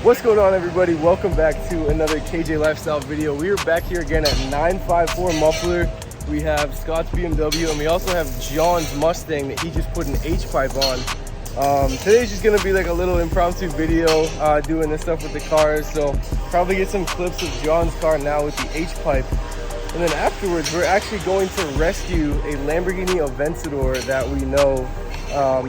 What's going on, everybody? Welcome back to another KJ Lifestyle video. We are back here again at 954 Muffler. We have Scott's BMW, and we also have John's Mustang that he just put an H-pipe on. Today's just gonna be like a little impromptu video doing this stuff with the cars, so probably get some clips of John's car now with the H-pipe. And then afterwards, we're actually going to rescue a Lamborghini Aventador that we know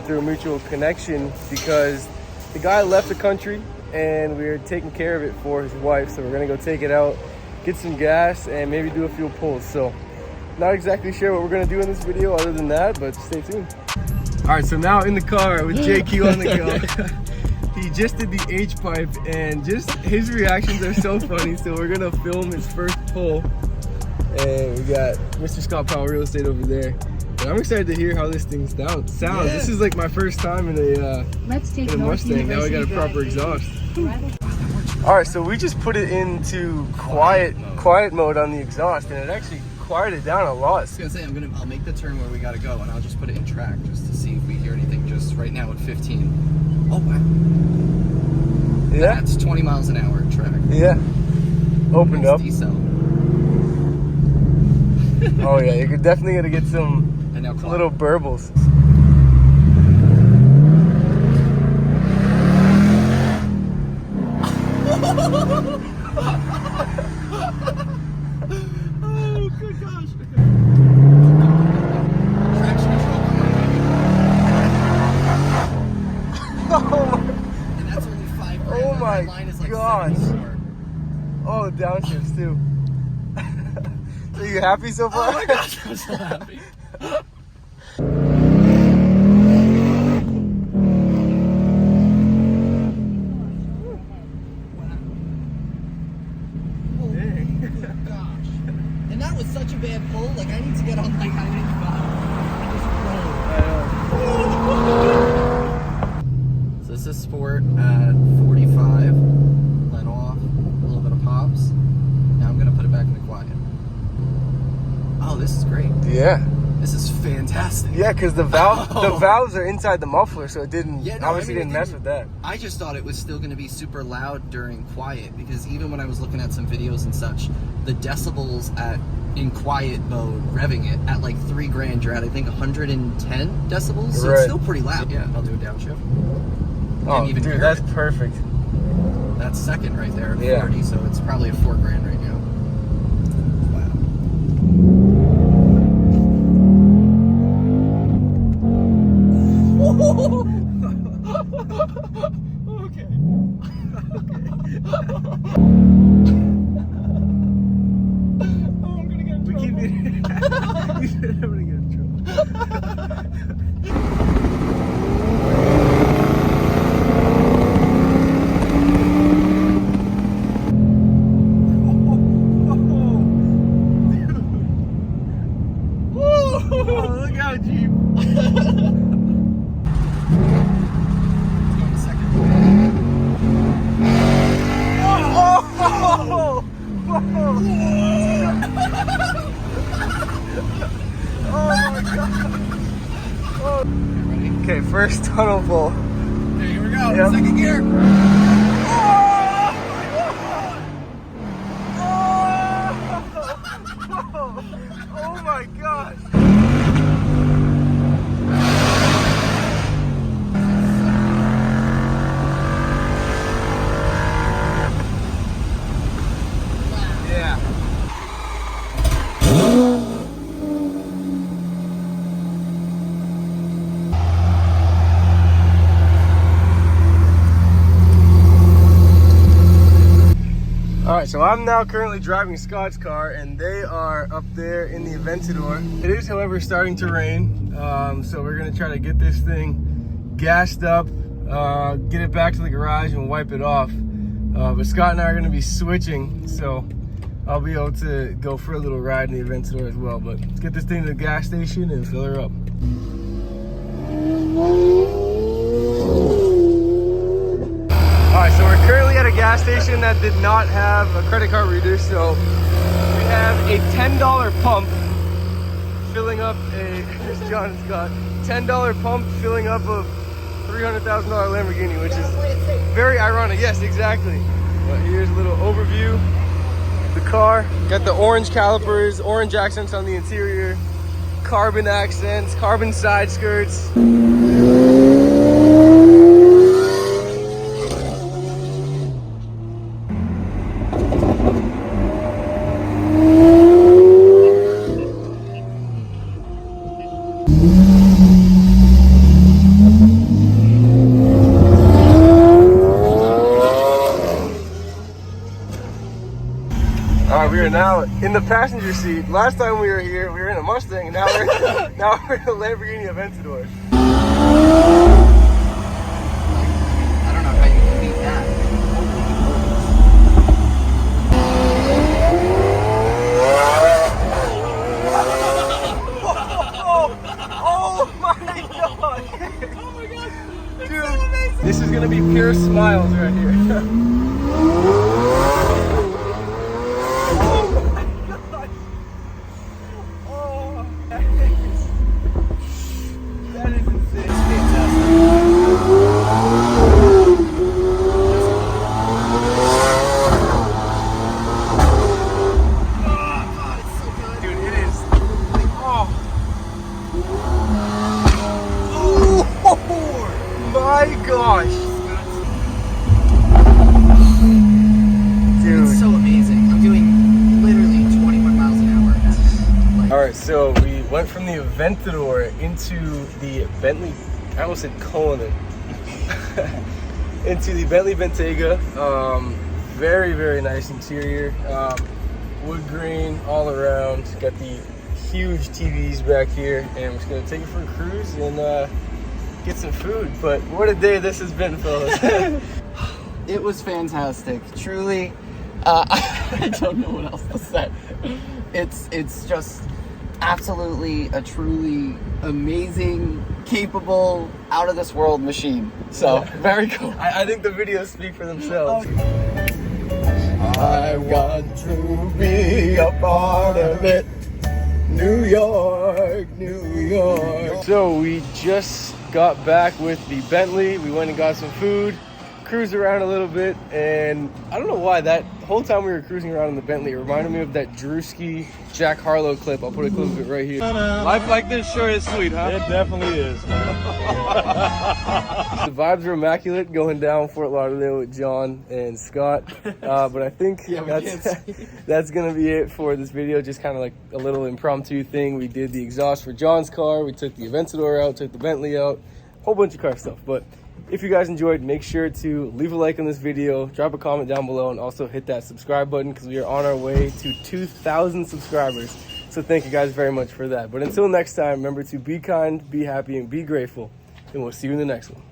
through a mutual connection, because the guy left the country and we're taking care of it for his wife. So we're gonna go take it out, get some gas, and maybe do a few pulls. So not exactly sure what we're gonna do in this video other than that, but stay tuned. All right, so now in the car with JQ on the go. He just did the H-pipe, and just his reactions are so funny. So we're gonna film his first pull. And we got Mr. Scott Powell Real Estate over there. And I'm excited to hear how this thing sounds. Yeah. This is like my first time in a Mustang. Now we got a proper exhaust. All right, so we just put it into quiet mode on the exhaust, and it actually quieted down a lot. I was gonna say I'll make the turn where we gotta go, and I'll just put it in track just to see if we hear anything. Just right now at 15. Oh wow. Yeah. That's 20 miles an hour in track. Yeah. Opened up. Decel. Oh yeah, you're definitely gonna get some little burbles. Oh good gosh. And that's only 5 grand. Oh my line is like gosh. 74. Oh, the downshifts too. Are you happy so far? Oh my gosh, I'm so happy. That was such a bad pull. Like, I need to get on like Highway 5. So this is Sport at 45. Let off a little bit of pops. Now I'm gonna put it back in the quiet. Oh, this is great. Yeah. This is fantastic. Yeah, because the valves are inside the muffler, so it didn't obviously didn't mess with that. I just thought it was still going to be super loud during quiet, because even when I was looking at some videos and such, the decibels in quiet mode, revving it at like 3 grand, you're at I think 110 decibels, so it's still pretty loud. Yeah, I'll do a downshift. Oh, even dude, that's perfect. That's second right there at 40, so it's probably a 4 grand right now. Okay. Oh, I'm gonna get in trouble. You said I'm gonna get in trouble. Oh, look how deep. Okay, first tunnel pull. Okay, here we go. Yep. Second gear. Oh my gosh. Yeah. Alright, so I'm now currently driving Scott's car, and they are up there in the Aventador. It is, however, starting to rain, so we're going to try to get this thing gassed up, get it back to the garage and wipe it off. But Scott and I are going to be switching, so I'll be able to go for a little ride in the Aventador as well. But let's get this thing to the gas station and fill her up. Alright, so we're currently at a gas station that did not have a credit card reader, so we have a $10 pump filling up a, here's John and Scott, $10 pump filling up a $300,000 Lamborghini, which is very ironic. Yes, exactly. But here's a little overview of the car. Got the orange calipers, orange accents on the interior, carbon accents, carbon side skirts. Alright, we are now in the passenger seat. Last time we were here, we were in a Mustang, and now we're in a Lamborghini Aventador. I don't know how you can beat that. Oh my god! Oh my god! Dude, so amazing. This is gonna be pure smiles right here. My gosh! Dude. It's so amazing. I'm doing literally 21 miles an hour. Alright, so we went from the Aventador into the Bently, I almost said Cullinan, into the Bently Bentayga. Very, very nice interior. Wood grain all around. Got the huge TVs back here, and we're just gonna take it for a cruise and get some food. But what a day this has been, fellas. It was fantastic. Truly, I don't know what else to say. It's just absolutely a truly amazing, capable, out of this world machine. So very cool. I think the videos speak for themselves. I want to be a part of it. New York, New York. So we just got back with the Bentley. We went and got some food, cruised around a little bit, and I don't know why that whole time we were cruising around in the Bentley, it reminded me of that Drewski Jack Harlow clip. I'll put a clip of it right here. Life like this sure is sweet, huh? It definitely is. The vibes are immaculate going down Fort Lauderdale with John and Scott. But I think that's gonna be it for this video. Just kind of like a little impromptu thing. We did the exhaust for John's car. We took the Aventador out, took the Bentley out, whole bunch of car stuff. But if you guys enjoyed, make sure to leave a like on this video, drop a comment down below, and also hit that subscribe button because we are on our way to 2,000 subscribers. So thank you guys very much for that. But until next time, remember to be kind, be happy, and be grateful. And we'll see you in the next one.